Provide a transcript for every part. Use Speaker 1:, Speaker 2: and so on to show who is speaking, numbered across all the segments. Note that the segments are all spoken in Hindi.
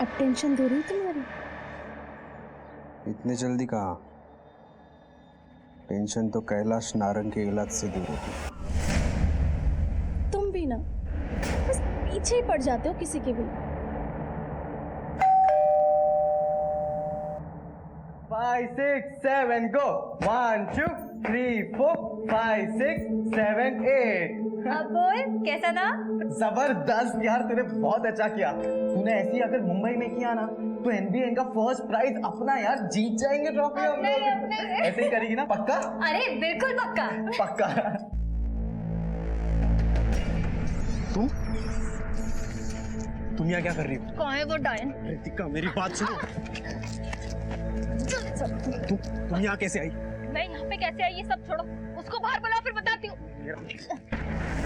Speaker 1: अब टेंशन दूर हुई तुम्हारी?
Speaker 2: इतने जल्दी कहाँ? टेंशन तो कैलाश नारंग के इलाज से दूर होती।
Speaker 1: तुम भी ना बस पीछे ही पड़ जाते हो किसी के भी।
Speaker 3: 5 6 7 go 1 2 3 4 5 6 7 8।
Speaker 4: अब बोल कैसा था?
Speaker 3: जबरदस्त यार, तूने बहुत अच्छा किया। तूने ऐसे ही अगर मुंबई में किया ना तो NBA का फर्स्ट प्राइज अपना यार, जीत जाएंगे ट्रॉफी हम लोग। ऐसे ही करेगी ना? पक्का?
Speaker 4: अरे बिल्कुल पक्का।
Speaker 3: पक्का। तुम यहाँ क्या कर रही हो?
Speaker 4: कौन है वो डायन?
Speaker 3: रितिका मेरी बात सुनो। तुम यहाँ कैसे आई?
Speaker 4: मैं यहाँ पे कैसे आई ये सब छोड़ो, उसको बाहर बुलाओ फिर बताती हूँ।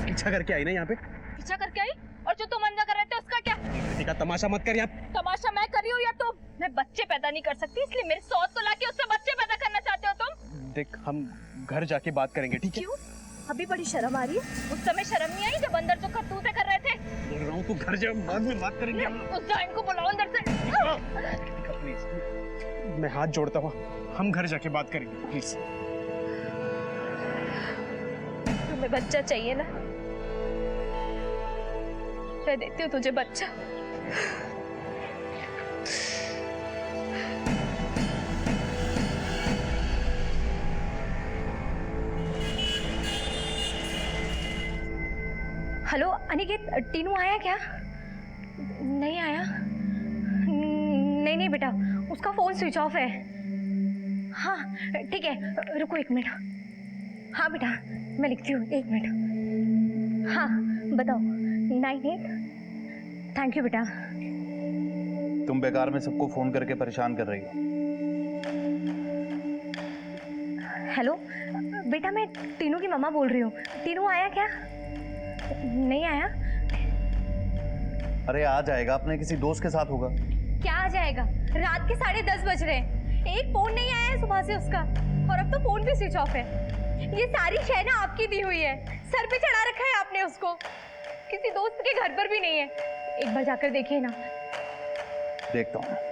Speaker 3: पीछा करके आई ना यहाँ पे?
Speaker 4: पीछा करके आई? और जो तुम अंजा कर रहे थे उसका क्या?
Speaker 3: रितिका तमाशा मत कर यहाँ।
Speaker 4: तमाशा मैं कर रही हूँ या तुम? मैं बच्चे पैदा नहीं कर सकती, इसलिए मेरे सौत को लाके उससे बच्चे पैदा करना चाहते हो तुम?
Speaker 3: देख, हम घर जाके बात करेंगे, ठीक है?
Speaker 4: क्यों? अभी बड़ी शर्म आ रही है? उस समय शर्म नहीं आई जब अंदर जो करतूतें कर रहे थे?
Speaker 3: बोल रहा हूँ तू घर जा, बाद में बात करेंगे हम।
Speaker 4: उस डायन को बुलाओ अंदर से।
Speaker 3: रितिका प्लीज, मैं हाथ जोड़ता हूँ, हम घर जाके बात करेंगे प्लीज।
Speaker 4: तुम्हें बच्चा चाहिए ना? मैं देती हूँ तुझे बच्चा। हेलो अनिकेत, टीनू आया क्या? नहीं आया। नहीं बेटा, उसका फोन स्विच ऑफ है। हाँ ठीक है, रुको 1 मिनट। हाँ बेटा मैं लिखती हूँ, 1 मिनट। हाँ बताओ। 98। थैंक यू बेटा।
Speaker 5: तुम बेकार में सबको फोन करके परेशान कर रही हो।
Speaker 4: हेलो बेटा, मैं टीनू की मम्मा बोल रही हूँ। टीनू आया क्या? नहीं आया।
Speaker 5: अरे आ जाएगा, अपने किसी दोस्त के साथ होगा।
Speaker 4: क्या आ जाएगा? रात के 10:30 बज रहे हैं, एक फोन नहीं आया है सुबह से उसका, और अब तो फोन भी स्विच ऑफ है। ये सारी शय ना आपकी दी हुई है, सर पे चढ़ा रखा है आपने उसको, किसी दोस्त के घर पर भी नहीं है। एक बार जाकर देखिए ना।
Speaker 5: देखता हूँ।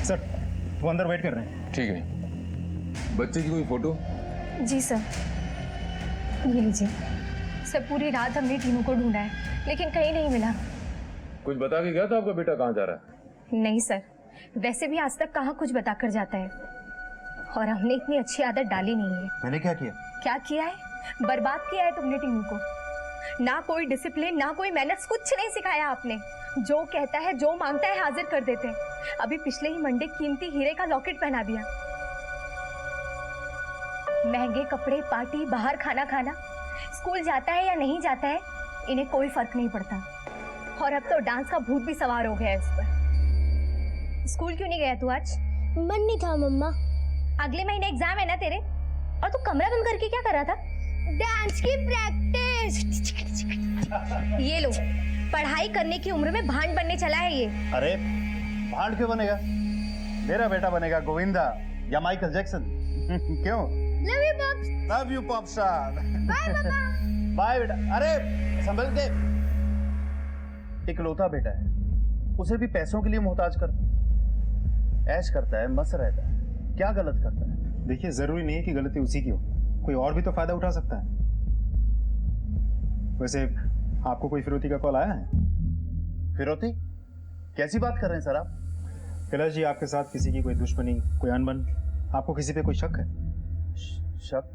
Speaker 3: सर, वो अंदर वेट कर रहे हैं।
Speaker 6: ठीक है। बच्चे की कोई फोटो?
Speaker 4: जी सर, ये लीजिए। सर पूरी रात हमने टीनू को ढूंढा है, लेकिन कहीं नहीं मिला।
Speaker 6: कुछ बता के गया था आपका बेटा कहाँ जा रहा है?
Speaker 4: नहीं सर, वैसे भी आज तक कहाँ कुछ बताकर जाता है, और हमने इतनी अच्छी आदत डाली नहीं है।
Speaker 5: मैंने क्या किया?
Speaker 4: क्या किया है? बर्बाद किया है तुमने टीनू को। ना कोई डिसिप्लिन, ना कोई मैनर्स, कुछ नहीं सिखाया आपने। जो कहता है, जो मांगता है हाजिर कर देते हैं। अभी पिछले ही मंडे कीमती हीरे का लॉकेट पहना दिया। महंगे कपड़े, पार्टी, बाहर खाना खाना, स्कूल जाता है या नहीं जाता है इन्हें कोई फर्क नहीं पड़ता। और अब तो डांस का भूत भी सवार हो गया है उस पर। स्कूल क्यों नहीं गया तू आज?
Speaker 1: मन नहीं था मम्मा।
Speaker 4: अगले महीने एग्जाम है ना तेरे, और तू कमरा बंद करके क्या कर रहा था?
Speaker 1: डांस की प्रैक्टिस।
Speaker 4: ये लो, पढ़ाई करने की उम्र में भांड बनने चला है ये।
Speaker 5: अरे भांड क्यों बनेगा? मेरा बेटा बनेगा गोविंदा या माइकल जैक्सन। क्यों?
Speaker 1: Love you pops.
Speaker 5: Love you pop star.
Speaker 1: Bye मम्मा।
Speaker 5: बाय बेटा। अरे संभल के। इकलौता बेटा है, उसे भी पैसों के लिए मोहताज करता, ऐश करता है, मस्त रहता है, क्या गलत करता है?
Speaker 7: देखिए, जरूरी नहीं है कि गलती उसी की हो, कोई और भी तो फायदा उठा सकता है। वैसे आपको कोई फिरौती का कॉल आया है?
Speaker 5: फिरौती? कैसी बात कर रहे हैं सर आप?
Speaker 7: कैलाश जी, आपके साथ किसी की कोई दुश्मनी, कोई अनबन, आपको किसी पे कोई शक है?
Speaker 5: शक?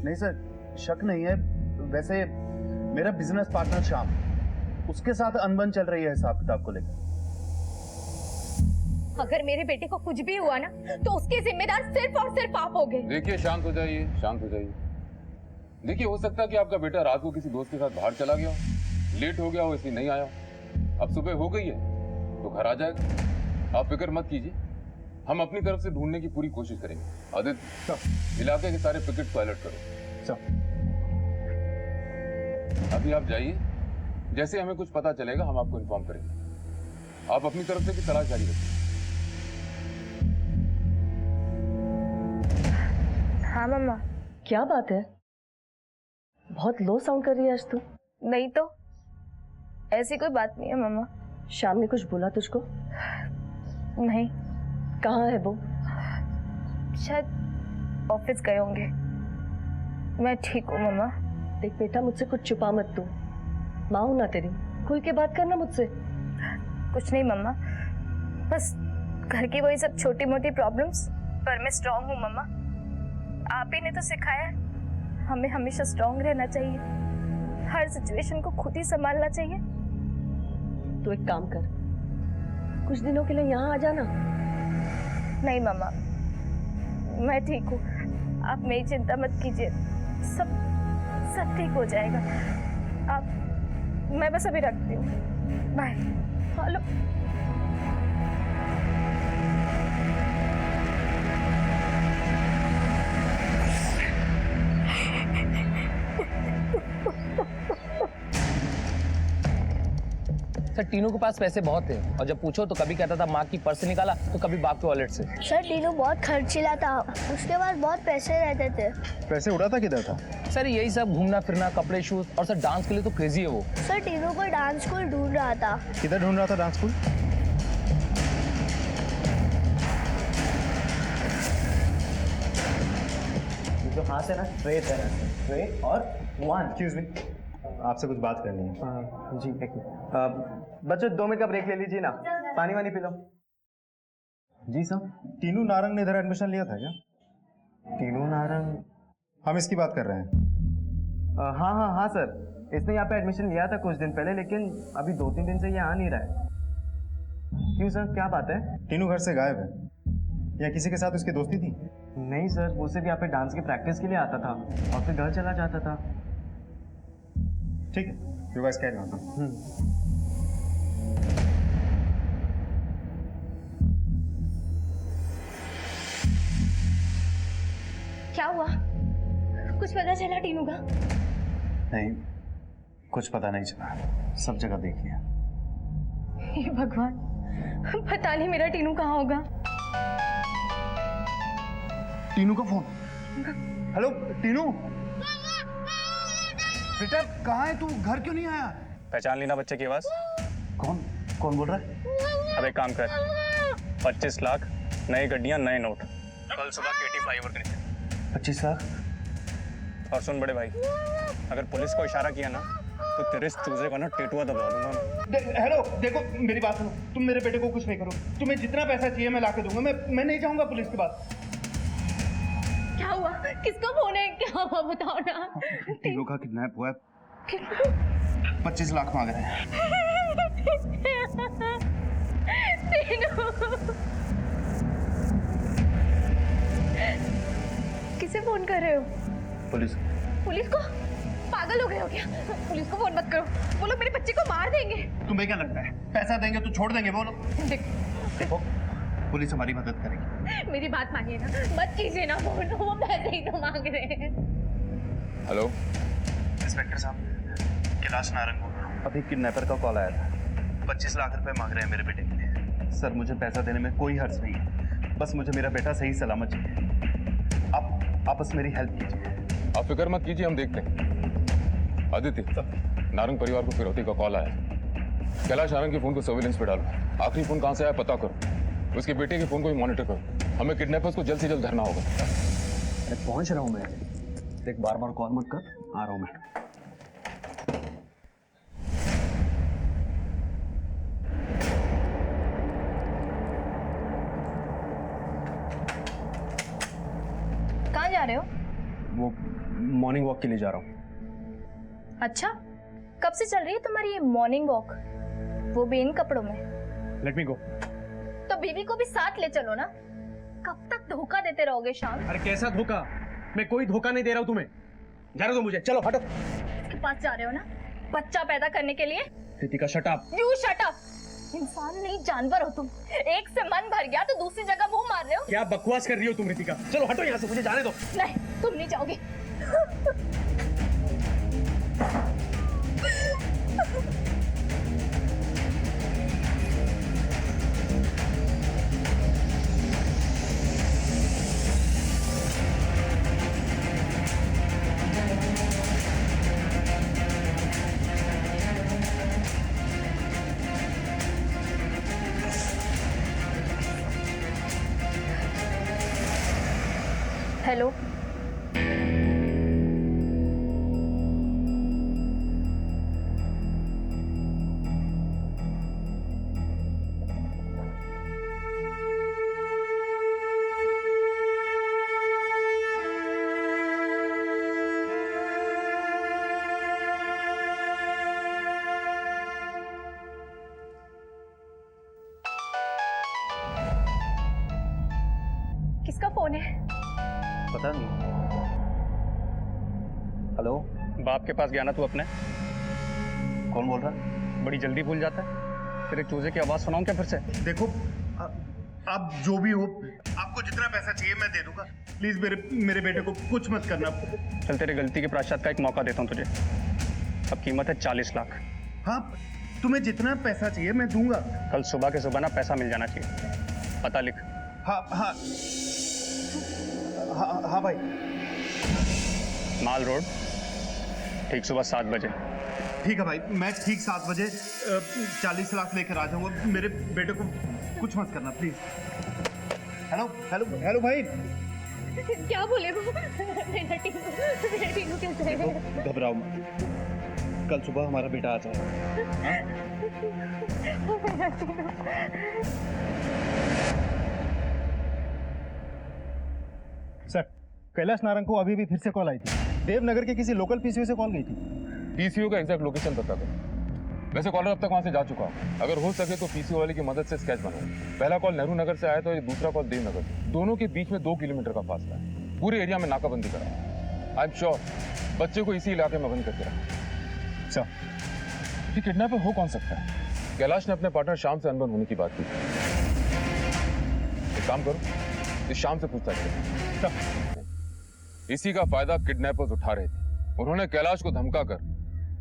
Speaker 5: नहीं सर, शक नहीं है। वैसे मेरा बिजनेस पार्टनर श्याम, उसके साथ अनबन चल रही है हिसाब किताब को लेकर।
Speaker 4: अगर मेरे बेटे को कुछ भी हुआ ना तो उसके जिम्मेदार सिर्फ और सिर्फ आप होगे।
Speaker 6: देखिए शांत हो जाइए, शांत हो जाइए। देखिए हो सकता है कि आपका बेटा रात को किसी दोस्त के साथ बाहर चला गया हो, लेट हो गया हो इसलिए नहीं आया। अब सुबह हो गई है तो घर आ जाएगा। आप फिक्र मत कीजिए, हम अपनी तरफ से ढूंढने की पूरी कोशिश करेंगे। आदित्य, इलाके के सारे पिकेट को अलर्ट करो।
Speaker 7: सर
Speaker 6: अभी आप जाइए, जैसे हमें कुछ पता चलेगा हम आपको इन्फॉर्म करेंगे। आप अपनी तरफ से भी तलाश जारी रखिए।
Speaker 4: हाँ मम्मा।
Speaker 8: क्या बात है, बहुत लो साउंड कर रही है आज तू।
Speaker 4: नहीं तो ऐसी कोई बात नहीं है मम्मा।
Speaker 8: शाम ने कुछ बोला तुझको?
Speaker 4: नहीं,
Speaker 8: कहाँ है वो?
Speaker 4: शायद ऑफिस गए होंगे। मैं ठीक हूँ मम्मा।
Speaker 8: देख बेटा, मुझसे कुछ छुपा मत तू, माँ हूं ना तेरी, खुल के बात करना मुझसे।
Speaker 4: कुछ नहीं मम्मा, बस घर की वही सब छोटी मोटी प्रॉब्लम्स, पर मैं स्ट्रांग हूँ मम्मा। आप ही ने तो सिखाया है हमें हमेशा स्ट्रांग रहना चाहिए, हर सिचुएशन को खुद ही संभालना चाहिए।
Speaker 8: तो एक काम कर, कुछ दिनों के लिए यहाँ आ जाना।
Speaker 4: नहीं मम्मा, मैं ठीक हूँ, आप मेरी चिंता मत कीजिए, सब सब ठीक हो जाएगा। आप, मैं बस अभी रखती हूँ, बाय। हेलो।
Speaker 9: सर टीनू के पास पैसे बहुत थे और जब पूछो तो कभी कहता था माँ की पर्स से निकाला तो कभी बाप के वॉलेट से।
Speaker 10: सर टीनू बहुत खर्चीला था, उसके पास बहुत पैसे रहते थे।
Speaker 7: पैसे उड़ाता किधर था?
Speaker 9: सर यही सब घूमना फिरना, कपड़े, शूज, और सर डांस के लिए तो क्रेजी है वो।
Speaker 10: सर टीनू को डांस स्कूल ढूंढ रहा था।
Speaker 7: किधर ढूंढ रहा था डांस स्कूल?
Speaker 3: जो हाथ है ना स्ट्रेट है, स्ट्रेट और 1।
Speaker 7: एक्सक्यूज मी, आपसे कुछ बात करनी है।
Speaker 3: जी एक मिनट। बच्चों 2 मिनट का ब्रेक ले लीजिए ना, पानी वानी पी लो। जी सर।
Speaker 7: टीनू नारंग ने इधर एडमिशन लिया था क्या?
Speaker 3: टीनू नारंग?
Speaker 7: हम इसकी बात कर रहे हैं।
Speaker 3: हाँ हाँ हाँ सर, इसने यहाँ पे एडमिशन लिया था कुछ दिन पहले, लेकिन अभी 2-3 दिन से ये आ नहीं रहा है। क्यों सर, क्या बात है?
Speaker 7: टीनू घर से गायब है, या किसी के साथ उसकी दोस्ती थी?
Speaker 3: नहीं सर, वो सिर्फ यहाँ पे डांस की प्रैक्टिस के लिए आता था और फिर घर चला जाता था।
Speaker 7: ठीक है, यू गाइस कैरी ऑन।
Speaker 4: क्या हुआ, कुछ पता चला टीनू का?
Speaker 5: नहीं, कुछ पता नहीं चला, सब जगह देख लिया।
Speaker 4: हे भगवान, पता नहीं मेरा टीनू कहाँ होगा।
Speaker 5: टीनू का फोन। हेलो टीनू, बेटा कहाँ है तू? घर क्यों नहीं आया?
Speaker 7: पहचान लेना बच्चे की आवाज।
Speaker 5: कौन कौन बोल रहा है?
Speaker 7: अब एक काम कर, 25 लाख, नई गड्डियां, नए नोट, कल सुबह केटी फ्लाईओवर के नीचे।
Speaker 5: 25 लाख?
Speaker 7: और सुन बड़े भाई, अगर पुलिस को इशारा किया ना तो तेरे इस चूजे का ना टेटुआ दबा दूंगा।
Speaker 5: हेलो देखो, मेरी बात सुनो, तुम मेरे बेटे को कुछ नहीं करो, तुम्हें जितना पैसा चाहिए मैं लाके दूंगा। मैं नहीं जाऊंगा पुलिस के पास।
Speaker 4: क्या हुआ, किसका फोन है, क्या हुआ बताओ ना।
Speaker 5: टीनू का किडनैप हुआ है, 25 लाख मांग रहे हैं।
Speaker 4: किसे फोन कर रहे हो?
Speaker 5: पुलिस।
Speaker 4: पुलिस को? पागल हो गए हो क्या? पुलिस को फोन मत करो, वो लोग मेरे बच्चे को मार देंगे।
Speaker 5: तुम्हें क्या लगता है पैसा देंगे तो छोड़ देंगे वो लोग? देखो, पुलिस हमारी मदद करेगी।
Speaker 4: मेरी बात मानिए ना, मत कीजिए ना फोन, वो पैसे ही तो मांग रहे हैं।
Speaker 6: हेलो
Speaker 5: इंस्पेक्टर साहब, कैलाश नारंग बोल रहा हूँ। अभी किडनैपर का कॉल आया था, 25 लाख रुपए मांग रहे हैं मेरे बेटे के लिए। सर मुझे पैसा देने में कोई हर्ज नहीं है, बस मुझे मेरा बेटा सही सलामत चाहिए। आप बस मेरी हेल्प कीजिए।
Speaker 6: आप फिक्र मत कीजिए, हम देखते हैं। आदित्य, नारंग परिवार को फिरौती का कॉल आया। कैलाश नारंग के फोन को सर्विलेंस पे डालो, आखिरी फोन कहाँ से आया पता करो, उसके बेटे के फोन को भी मॉनिटर करो। हमें किडनैपर्स को जल्द से जल्द धरना होगा।
Speaker 2: अरे पहुंच रहा हूँ मैं, देख बार बार कॉल मत कर, आ रहा हूँ मैं।
Speaker 4: कहाँ जा रहे हो?
Speaker 2: वो मॉर्निंग वॉक के लिए जा रहा हूँ।
Speaker 4: अच्छा, कब से चल रही है तुम्हारी ये मॉर्निंग वॉक, वो भी इन कपड़ों में?
Speaker 7: लेट मी गो।
Speaker 4: तो बीवी को भी साथ ले चलो ना, कब तक धोखा देते रहोगे शाम?
Speaker 3: अरे कैसा धोखा? मैं कोई धोखा नहीं दे रहा हूँ तुम्हें। जाने दो मुझे, चलो हटो।
Speaker 4: इसके पास जा रहे हो ना बच्चा पैदा करने के लिए?
Speaker 2: Ritika shut up.
Speaker 4: You shut up. इंसान नहीं जानवर हो तुम। एक से मन भर गया तो दूसरी जगह मुंह मार रहे हो।
Speaker 2: क्या बकवास कर रही हो तुम रितिका? चलो हटो यहाँ से, मुझे जाने दो।
Speaker 4: नहीं, तुम नहीं जाओगे। हेलो, किसका फोन है?
Speaker 2: पता नहीं। हेलो,
Speaker 7: बाप के पास गया ना तू अपने?
Speaker 5: कौन बोल रहा?
Speaker 7: बड़ी जल्दी भूल जाता है। तेरे चूजे की आवाज सुनाऊं क्या फिर से?
Speaker 5: देखो आप जो भी हो, आपको जितना पैसा चाहिए मैं दे दूंगा। प्लीज मेरे बेटे को कुछ मत करना।
Speaker 7: चल तेरी गलती के प्रायश्चित का एक मौका देता हूँ तुझे। अब कीमत है 40 लाख।
Speaker 5: हाँ, तुम्हें जितना पैसा चाहिए मैं दूंगा।
Speaker 7: कल सुबह के सुबह ना पैसा मिल जाना चाहिए। पता लिख।
Speaker 5: हाँ हाँ हाँ हाँ भाई।
Speaker 7: माल रोड, ठीक सुबह 7 बजे।
Speaker 5: ठीक है भाई, मैं ठीक 7 बजे 40 लाख लेकर आ जाऊंगा। मेरे बेटे को कुछ मत करना प्लीज। हेलो हेलो हेलो भाई।
Speaker 4: क्या बोले वो? मेरा टीनू कैसे है?
Speaker 5: घबराओ मत, कल सुबह हमारा बेटा आ जाएगा।
Speaker 2: सर, कैलाश नारंग को अभी भी फिर से कॉल आई थी। देवनगर के किसी लोकल पीसीओ से कॉल गई थी।
Speaker 6: पीसीओ का एग्जैक्ट लोकेशन पता करो। वैसे कॉलर अब तक वहां से जा चुका हूं। अगर हो सके तो पीसीओ वाले की मदद से स्केच बनाओ। पहला कॉल नेहरू नगर से आया तो ये दूसरा कॉल देवनगर से। दोनों के बीच में 2 किलोमीटर का फासला है। पूरे एरिया में नाकाबंदी करा। आई एम श्योर बच्चे को इसी इलाके में बंद करके रखा। सर, ये किडनैपर हो कौन सकता है? कैलाश ने अपने पार्टनर शाम से अनबन होने की बात की। एक काम करो, इस शाम से पूछताछ करो। इसी का फायदा किडनैपर्स उठा रहे थे। उन्होंने कैलाश को धमकाकर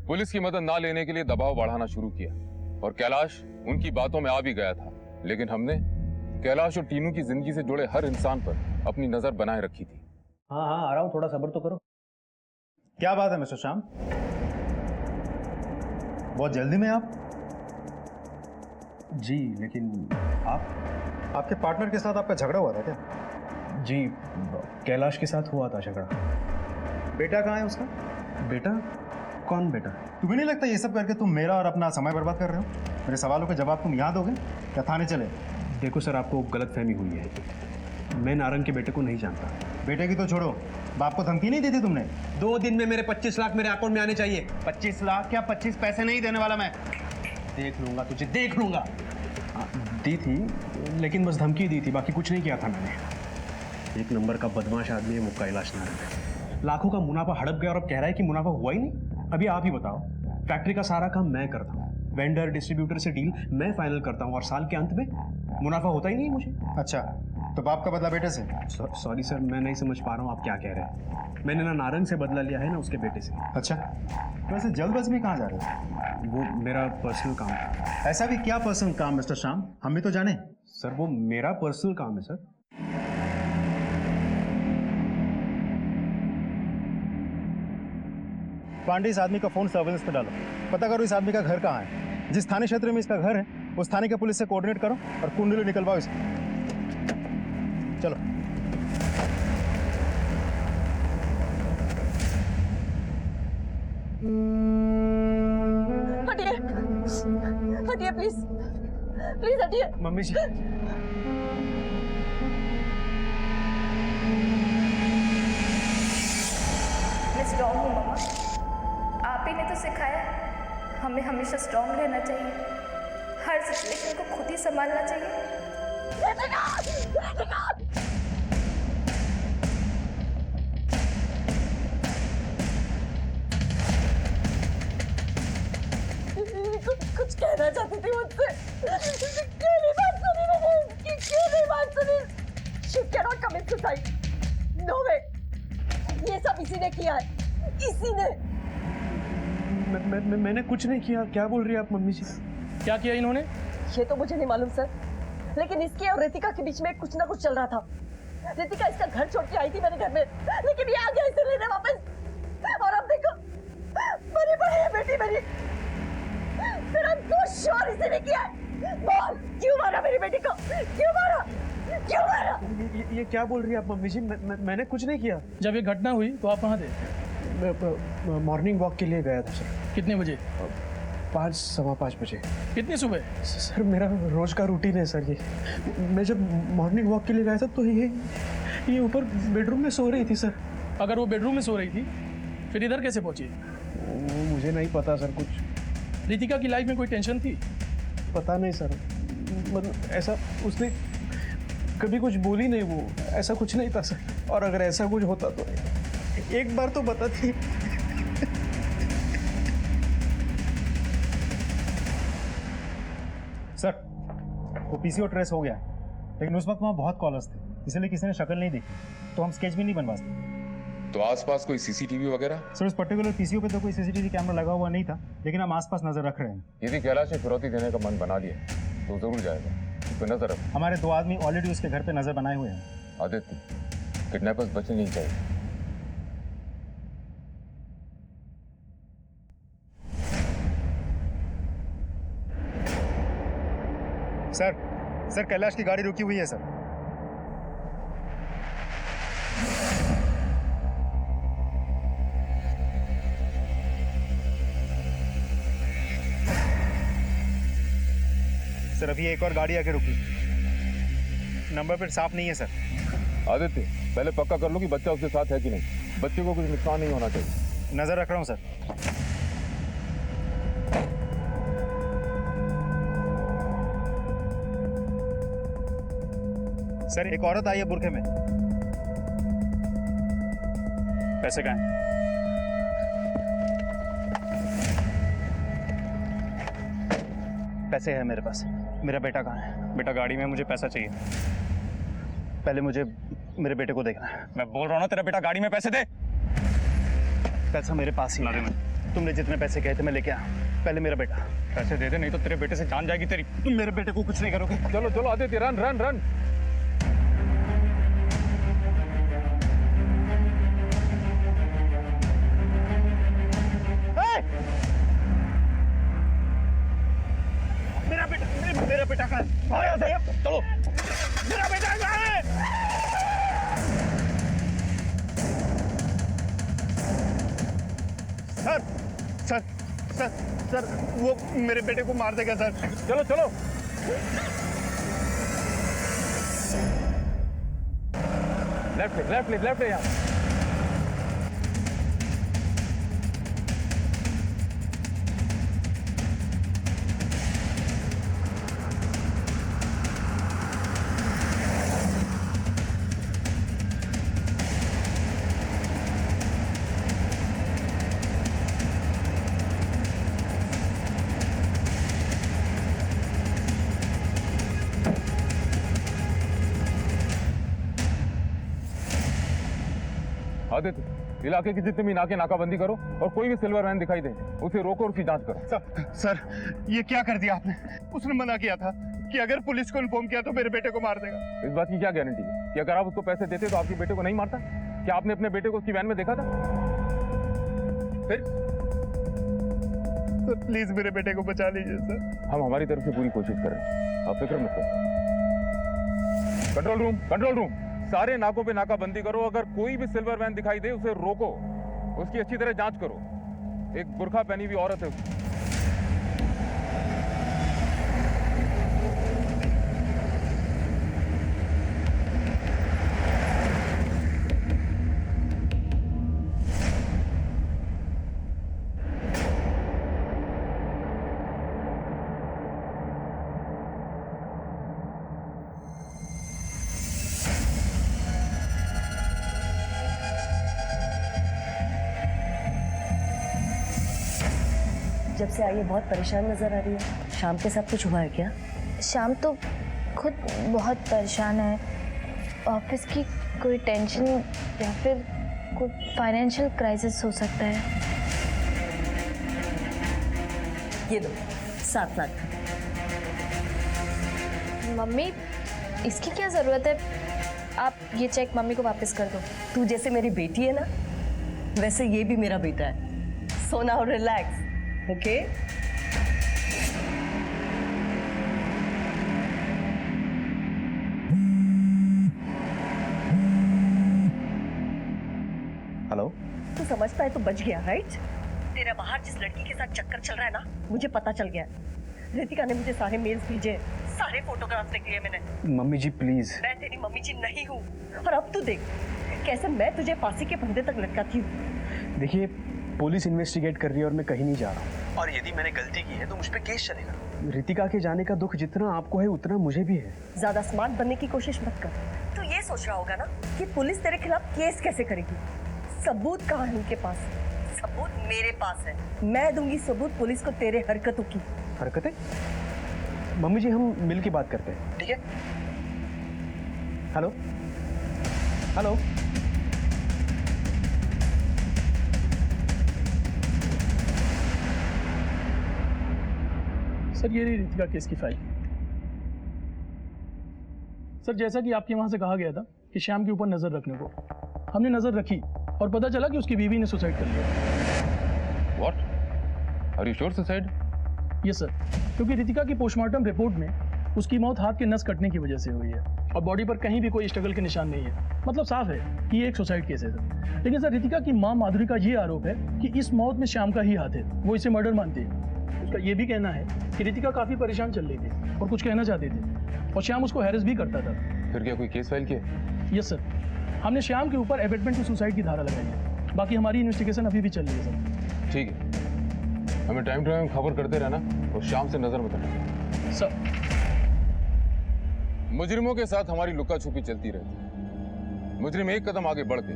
Speaker 6: पुलिस की मदद ना लेने के लिए दबाव बढ़ाना शुरू किया और कैलाश उनकी बातों में आ भी गया था। लेकिन हमने कैलाश और टीनू की जिंदगी से जुड़े हर इंसान पर अपनी नजर बनाए रखी थी।
Speaker 2: हाँ हाँ, आ रहा हूँ, थोड़ा सब्र तो करो। क्या बात है मिस्टर श्याम, बहुत जल्दी में आप? जी, लेकिन आपके पार्टनर के साथ आपका झगड़ा हुआ था क्या? जी, कैलाश के साथ हुआ था झगड़ा। बेटा कहाँ है उसका? बेटा? कौन बेटा? तुम्हें नहीं लगता ये सब करके तुम मेरा और अपना समय बर्बाद कर रहे हो? मेरे सवालों के जवाब तुम यहाँ दोगे या थाने चले? देखो सर, आपको गलतफहमी हुई है। मैं नारंग के बेटे को नहीं जानता। बेटे की तो छोड़ो, बाप को धमकी नहीं दी थी तुमने? 2 दिन में मेरे 25 लाख मेरे अकाउंट में आने चाहिए। 25 लाख क्या? 25 पैसे नहीं देने वाला मैं। देख लूंगा तुझे, देख लूंगा। दी थी, लेकिन बस धमकी दी थी, बाकी कुछ नहीं किया था मैंने। एक नंबर का बदमाश आदमी है वो कैलाश नारंग। लाखों का मुनाफा हड़प गया और अब कह रहा है कि मुनाफा हुआ ही नहीं। अभी आप ही बताओ, फैक्ट्री का सारा काम मैं करता हूँ, वेंडर डिस्ट्रीब्यूटर से डील मैं फाइनल करता हूँ और साल के अंत में मुनाफा होता ही नहीं मुझे। अच्छा, तो बाप का बदला बेटे से? सॉरी सर, मैं नहीं समझ पा रहा हूँ आप क्या कह रहे हैं। मैंने ना नारंग से बदला लिया है ना उसके बेटे से। अच्छा, तो वैसे जल्दबाजी में कहाँ जा रहे हो? वो मेरा पर्सनल काम था। ऐसा भी क्या पर्सनल काम मिस्टर श्याम, हम भी तो जाने। सर वो मेरा पर्सनल काम है सर। पांडे, इस आदमी का फोन सर्वेलेंस पे डालो, पता करो इस आदमी का घर कहाँ है। जिस थाने क्षेत्र में इसका घर है उस थाने के पुलिस से कोऑर्डिनेट करो और कुंडली निकलवाओ इसे। चलो।
Speaker 4: हटिए, हटिए प्लीज, प्लीज हटिए।
Speaker 2: मम्मी जी,
Speaker 11: मैं स्ट्रॉन्ग हूँ मम्मा, आप ही ने तो सिखाया हमें हमेशा स्ट्रॉन्ग रहना चाहिए, हर सिचुएशन को खुद ही संभालना चाहिए।
Speaker 8: कुछ कहना चाहती थी मुझसे। क्यों नहीं बात सुनी मैंने उसकी, क्यों नहीं बात सुनी? She cannot commit suicide. No way. ये सब इसी ने किया है, इसी ने।
Speaker 2: मैंने कुछ नहीं किया। क्या बोल रही है आप मम्मी जी?
Speaker 9: क्या किया इन्होंने?
Speaker 8: ये तो मुझे नहीं मालूम सर, लेकिन इसके और रितिका के बीच में कुछ ना कुछ चल रहा था। रितिका इसका घर छोड़ के आई थी मेरे घर में, लेकिन ये आ गया इसे लेने वापस। और अब देखो मरी पड़ी है बेटी मेरी। मेरा दोस्त श्योर इसी ने किया है। बोल क्यों मारा मेरी बेटी को? क्यों मारा? क्यों मारा?
Speaker 2: ये क्या बोल रही है आप मम्मी जी? मैंने कुछ नहीं किया।
Speaker 9: जब ये घटना हुई तो आप कहाँ थे?
Speaker 2: मॉर्निंग वॉक के लिए गया था सर।
Speaker 9: कितने बजे?
Speaker 2: 5 सवा 5 बजे।
Speaker 9: कितनी सुबह?
Speaker 2: सर मेरा रोज का रूटीन है सर ये। मैं जब मॉर्निंग वॉक के लिए गया था तो ये ऊपर बेडरूम में सो रही थी सर।
Speaker 9: अगर वो बेडरूम में सो रही थी फिर इधर कैसे पहुंची?
Speaker 2: वो मुझे नहीं पता सर कुछ।
Speaker 9: रितिका की लाइफ में कोई टेंशन थी?
Speaker 2: पता नहीं सर, मतलब ऐसा उसने कभी कुछ बोली नहीं, वो ऐसा कुछ नहीं था सर। और अगर ऐसा कुछ होता तो एक बार तो बताती।
Speaker 12: सर वो पीसीओ ट्रेस हो गया, लेकिन उस वक्त वहाँ बहुत कॉलर्स थे, इसलिए किसी ने शक्ल नहीं देखी, तो हम स्केच भी नहीं बनवा सकते।
Speaker 6: तो आसपास कोई सीसीटीवी वगैरह?
Speaker 12: सर उस पर्टिकुलर पीसीओ पे तो कोई सीसीटीवी कैमरा लगा हुआ नहीं था, लेकिन हम आसपास नजर रख रहे हैं।
Speaker 6: यदि कैलाश ने फिरौती देने का मन बना लिया तो जरूर जाएगा, उस पर नजर रख।
Speaker 12: हमारे 2 आदमी ऑलरेडी उसके घर पे नजर बनाए हुए हैं।
Speaker 6: आदित्य, किडनैपर्स बचने नहीं चाहिए।
Speaker 12: सर कैलाश की गाड़ी रुकी हुई है सर। सर अभी एक और गाड़ी आके रुकी, नंबर प्लेट साफ नहीं है सर।
Speaker 6: आदित्य, पहले पक्का कर लो कि बच्चा उसके साथ है कि नहीं। बच्चे को कुछ नुकसान नहीं होना चाहिए।
Speaker 12: नजर रख रहा हूँ सर। सर एक औरत आई है बुरखे में।
Speaker 7: पैसे कहाँ हैं?
Speaker 12: पैसे है मेरे पास। मेरा बेटा कहाँ है?
Speaker 7: बेटा गाड़ी में, मुझे पैसा चाहिए।
Speaker 12: पहले मुझे मेरे बेटे को देखना है।
Speaker 7: मैं बोल रहा हूँ ना, तेरा बेटा गाड़ी में पैसे दे।
Speaker 12: पैसा मेरे पास ही है। तुमने जितने पैसे कहे थे मैं लेके आया। पहले मेरा बेटा।
Speaker 7: पैसे दे दे, नहीं तो तेरे बेटे से जान जाएगी तेरी।
Speaker 12: तुम मेरे बेटे को कुछ नहीं करोगे।
Speaker 6: चलो चलो आदित्य, रन रन रन।
Speaker 12: मेरा बेटा कहाँ है? चलो, मेरा बेटा कहाँ है? सर सर सर सर वो मेरे बेटे को मार देगा सर।
Speaker 6: चलो चलो। लेफ्ट यहाँ। आदित्य, इलाके की जितनी भी नाकाबंदी करो और कोई भी सिल्वर वैन दिखाई दे उसे रोको और उसकी जांच करो।
Speaker 12: सर ये क्या कर दिया आपने? उसने मना किया था कि अगर पुलिस को इन्फॉर्म किया तो मेरे बेटे को मार देगा।
Speaker 6: इस बात की क्या गारंटी है कि अगर आप उसको पैसे देते तो आपके बेटे को नहीं मारता? क्या आपने अपने बेटे को उसकी वैन में देखा था? फिर
Speaker 12: सर प्लीज मेरे बेटे को बचा लीजिए सर।
Speaker 6: हम हमारी तरफ से पूरी कोशिश कर रहे हैं, आप फिक्र मत करो। कंट्रोल रूम, सारे नाकों पे नाकाबंदी करो। अगर कोई भी सिल्वर वैन दिखाई दे उसे रोको, उसकी अच्छी तरह जांच करो। एक बुर्खा पहनी हुई औरत है उसकी।
Speaker 8: जब से आई है बहुत परेशान नजर आ रही है। शाम के साथ कुछ हुआ है क्या?
Speaker 11: शाम तो खुद बहुत परेशान है। ऑफिस की कोई टेंशन या फिर कोई फाइनेंशियल क्राइसिस हो सकता है।
Speaker 8: ये दो 7 लाख।
Speaker 11: मम्मी इसकी क्या ज़रूरत है? आप ये चेक मम्मी को वापस कर दो।
Speaker 8: तू जैसे मेरी बेटी है ना, वैसे ये भी मेरा बेटा है। So now relax, okay?
Speaker 2: Hello.
Speaker 8: तू समझता है तो बच गया, राइट? तेरा बाहर जिस लड़की के साथ चक्कर चल रहा है ना, मुझे पता चल गया। रितिका ने मुझे सारे मेल्स भेजे, सारे फोटोग्राफ्स देख लिए मैंने।
Speaker 2: Mummy ji please.
Speaker 8: मैं तेरी मम्मी जी नहीं हूँ। और अब तू देख कैसे मैं तुझे फांसी के फंदे तक लटकाती हूँ।
Speaker 2: देखिए पुलिस इन्वेस्टिगेट कर रही है और मैं कहीं नहीं जा रहा हूँ।
Speaker 5: और यदि मैंने गलती की है तो मुझ पे केस चलेगा।
Speaker 2: रितिका के जाने का दुख जितना आपको है उतना मुझे भी है।
Speaker 8: ज्यादा स्मार्ट बनने की कोशिश मत कर। तू ये सोच रहा होगा ना कि पुलिस तेरे खिलाफ केस कैसे करेगी। सबूत कहाँ है उनके पास? सबूत मेरे पास है। मैं दूंगी सबूत पुलिस को तेरे हरकतों की।
Speaker 2: हरकतें? मम्मी जी हम मिल के बात करते हैं, ठीक है? Hello hello.
Speaker 13: सर ये रही रितिका केस की फाइल। सर जैसा कि आपके वहां से कहा गया था कि श्याम के ऊपर नजर रखने को, हमने नजर रखी और पता चला कि उसकी बीवी ने सुसाइड कर लिया।
Speaker 6: What? Are you sure suicide?
Speaker 13: Yes sir, क्योंकि रितिका की पोस्टमार्टम रिपोर्ट में उसकी मौत हाथ के नस कटने की वजह से हुई है और बॉडी पर कहीं भी कोई स्ट्रगल के निशान नहीं है। मतलब साफ है कि ये एक सुसाइड केस है सर। लेकिन सर रितिका की मां माधुरी का ये आरोप है कि इस मौत में श्याम का ही हाथ है। वो इसे मर्डर मानती है। उसका ये भी कहना है कि रितिका काफी परेशान चल रही थी और कुछ कहना चाहती थी और श्याम उसको हैरेस भी करता था।
Speaker 6: फिर क्या कोई केस फाइल किया?
Speaker 13: यस सर, हमने श्याम के ऊपर एबेटमेंट टू सुसाइड की धारा लगाई है। बाकी हमारी इन्वेस्टिगेशन अभी भी चल रही है सर।
Speaker 6: ठीक है, हमें टाइम टू टाइम खबर करते रहना और शाम से नजर मत हटाना
Speaker 13: सर।
Speaker 6: मुजरिमों के साथ हमारी लुका छुपी चलती रहती है। मुजरिम एक कदम आगे बढ़ के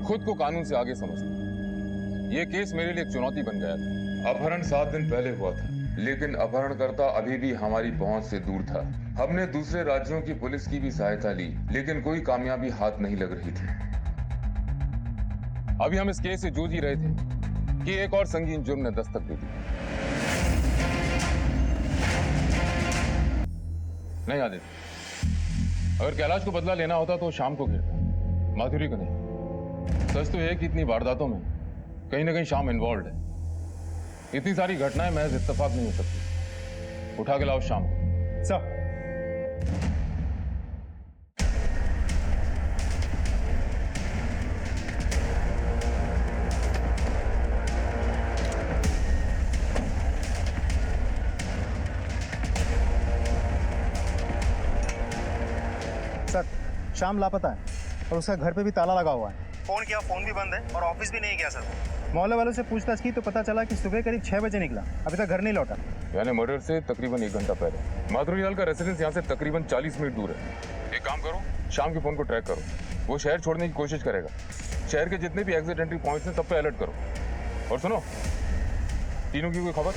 Speaker 6: खुद को कानून से आगे समझते। ये केस मेरे लिए एक चुनौती बन गया था। अपहरण 7 दिन पहले हुआ था, लेकिन अपहरणकर्ता अभी भी हमारी पहुंच से दूर था। हमने दूसरे राज्यों की पुलिस की भी सहायता ली, लेकिन कोई कामयाबी हाथ नहीं लग रही थी। अभी हम इस केस से जूझ ही रहे थे कि एक और संगीन जुर्म ने दस्तक दे दी। नहीं आदित्य, अगर कैलाश को बदला लेना होता तो शाम को घेरता, माधुरी को नहीं। सच तो यह कि इतनी वारदातों में कहीं ना कहीं शाम इन्वॉल्व है। इतनी सारी घटनाएं महज इत्तेफाक नहीं हो सकती। उठा के लाओ शाम को।
Speaker 12: सर सर शाम लापता है और उसका घर पे भी ताला लगा हुआ है।
Speaker 2: फोन किया, फोन भी बंद है और ऑफिस भी नहीं गया सर।
Speaker 12: मोहल्ले वालों से पूछताछ की तो पता चला कि सुबह करीब 6 बजे निकला, अभी तक घर नहीं लौटा।
Speaker 6: यानी मर्डर से तकरीबन 1 घंटा पहले। माधुरी लाल का रेसिडेंस यहाँ से तकरीबन 40 मिनट दूर है। एक काम करो, शाम के फोन को ट्रैक करो। वो शहर छोड़ने की कोशिश करेगा। शहर के जितने भी एग्जिट एंट्री पॉइंट्स हैं सब पे अलर्ट करो। और सुनो, तीनों की कोई खबर?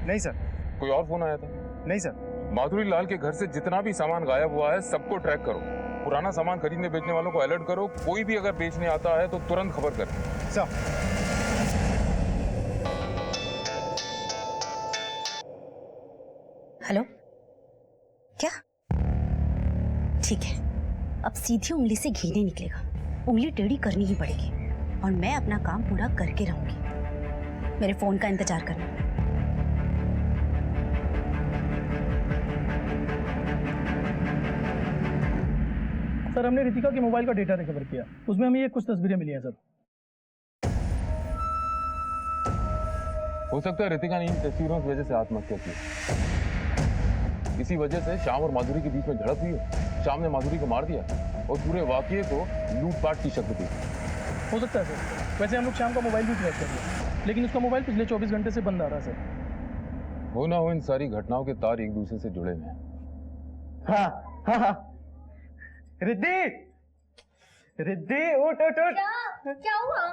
Speaker 12: नहीं सर।
Speaker 6: कोई और फोन आया था?
Speaker 12: नहीं सर।
Speaker 6: माधुरी लाल के घर से जितना भी सामान गायब हुआ है सबको ट्रैक करो। पुराना सामान खरीदने बेचने वालों को अलर्ट करो। कोई भी अगर बेचने आता है तो तुरंत खबर करें।
Speaker 12: सर।
Speaker 14: हेलो, क्या? ठीक है, अब सीधी उंगली से घी नहीं निकलेगा, उंगली टेढ़ी करनी ही पड़ेगी और मैं अपना काम पूरा करके रहूंगी। मेरे फोन का इंतजार करना।
Speaker 13: सर हमने रितिका के मोबाइल का डेटा रिकवर किया, उसमें हमें ये कुछ तस्वीरें मिली हैं सर।
Speaker 6: हो सकता है रितिका ने इन तस्वीरों की वजह से आत्महत्या की। इसी वजह से श्याम और माधुरी के बीच में झड़प हुई है। श्याम ने माधुरी को मार दिया और पूरे वाकये को लूटपाट की शक्ल दी।
Speaker 13: हो सकता है सर। वैसे हम लोग श्याम का मोबाइल भी ट्रैक कर लिया, लेकिन उसका मोबाइल पिछले 24 घंटे से बंद आ रहा है सर।
Speaker 6: हो ना हो इन सारी घटनाओं के तार एक दूसरे से जुड़े हुए हैं।
Speaker 3: हाँ हाँ हाँ। रिद्धि, रिद्धि उठ उठ उठ।
Speaker 4: क्या हुआ?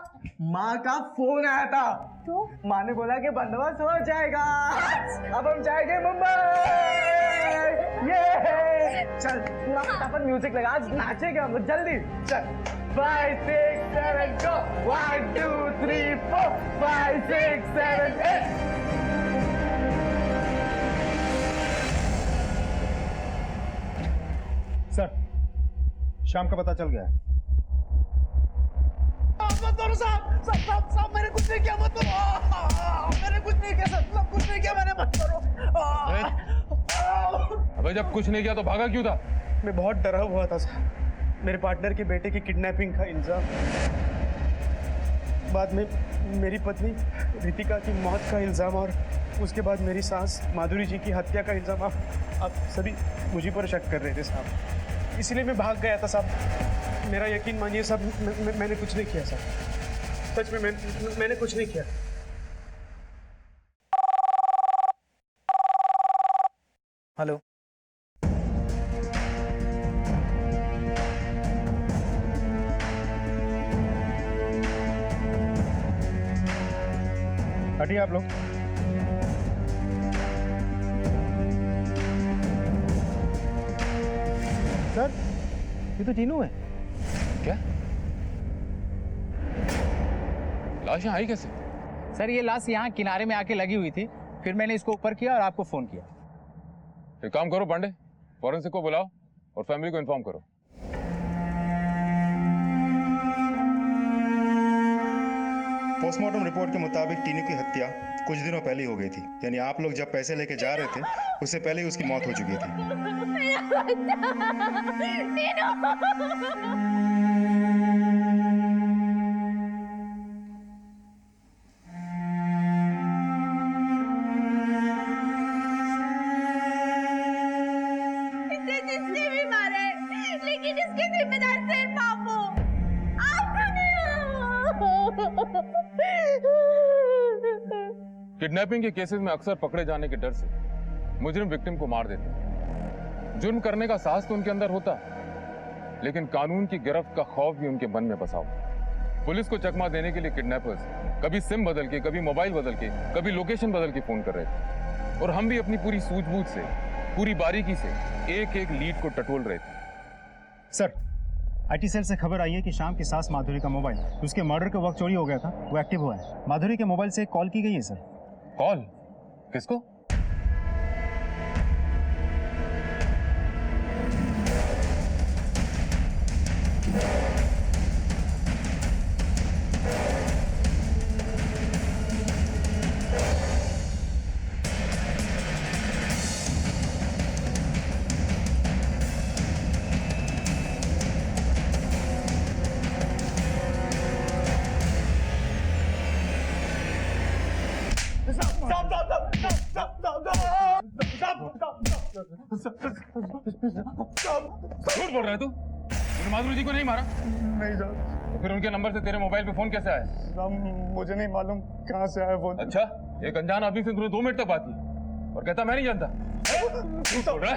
Speaker 3: माँ का फोन आया था।
Speaker 4: तो
Speaker 3: माँ ने बोला कि बंदोबस्त हो जाएगा, अब हम जाएंगे मुंबई। ये चल पूरा फटाफट म्यूजिक लगा, आज नाचेंगे हम लोग, जल्दी चल। 5 6 7 go 1 2 3 4 5 6 7 8।
Speaker 12: सर, शाम का पता चल गया है।
Speaker 3: साहब मैंने कुछ नहीं किया, मत करो। मैंने कुछ नहीं किया सर, सब कुछ नहीं किया मैंने, मत करो।
Speaker 6: अबे जब कुछ नहीं किया तो भागा क्यों था?
Speaker 2: मैं बहुत डरा हुआ था सर। मेरे पार्टनर के बेटे की किडनैपिंग का इल्जाम, बाद में मेरी पत्नी रितिका की मौत का इल्जाम, और उसके बाद मेरी सास माधुरी जी की हत्या का इल्जाम। आप सभी मुझे पर शक कर रहे थे साहब, इसलिए मैं भाग गया था साहब। मेरा यकीन मानिए साहब, मैंने कुछ नहीं किया साहब, सच में मैंने कुछ नहीं किया।
Speaker 3: हेलो,
Speaker 12: हटिए आप लोग। सर, ये तो तीनों है।
Speaker 6: क्या? लाश यहाँ आई कैसे?
Speaker 9: सर ये लाश यहाँ किनारे में आके लगी हुई थी, फिर मैंने इसको ऊपर किया और आपको फोन किया।
Speaker 6: एक काम करो पांडे, फॉरेंसिक को बुलाओ और फैमिली को इन्फॉर्म करो।
Speaker 12: पोस्टमार्टम रिपोर्ट के मुताबिक टीनू की हत्या कुछ दिनों पहले हो गई थी, यानी आप लोग जब पैसे लेके जा रहे थे उससे पहले ही उसकी मौत हो चुकी थी।
Speaker 4: इसे जिसने भी मारा है, लेकिन इसके जिम्मेदार सिर्फ आप हो, आप
Speaker 6: किडनैपिंग के केसेस में अक्सर पकड़े जाने के डर से मुजरिम विक्टिम को मार देते हैं। जुर्म करने का साहस तो उनके अंदर होता है, लेकिन कानून की गिरफ्त का खौफ भी उनके मन में बसा हुआ। पुलिस को चकमा देने के लिए किडनैपर्स कभी सिम बदल के, कभी मोबाइल बदल के, कभी लोकेशन बदल के फोन कर रहे थे, और हम भी अपनी पूरी सूझबूझ से, पूरी बारीकी से एक एक लीड को टटोल रहे थे।
Speaker 12: सर, आईटी सेल से खबर आई है कि शाम की सास माधुरी का मोबाइल उसके मर्डर के वक्त चोरी हो गया था, वो एक्टिव हुआ है। माधुरी के मोबाइल से एक कॉल की गई है सर।
Speaker 6: कॉल? किसको? झूठ बोल रहा है तू? तूने माधुरी जी को नहीं मारा?
Speaker 12: नहीं सर।
Speaker 6: तो फिर उनके नंबर से तेरे मोबाइल पे फोन कैसे आया?
Speaker 12: मुझे नहीं मालूम कहाँ से आया फोन।
Speaker 6: अच्छा, एक अनजान आदमी से तूने 2 मिनट तक बात की और कहता मैं नहीं जानता। बोल रहा है?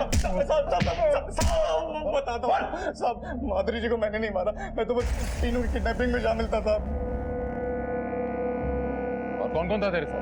Speaker 12: बता दो साहब, माधुरी जी को मैंने नहीं मारा, मैं तो बस तीनों की किडनैपिंग में शामिल था साहब।
Speaker 6: और कौन कौन था तेरे साथ?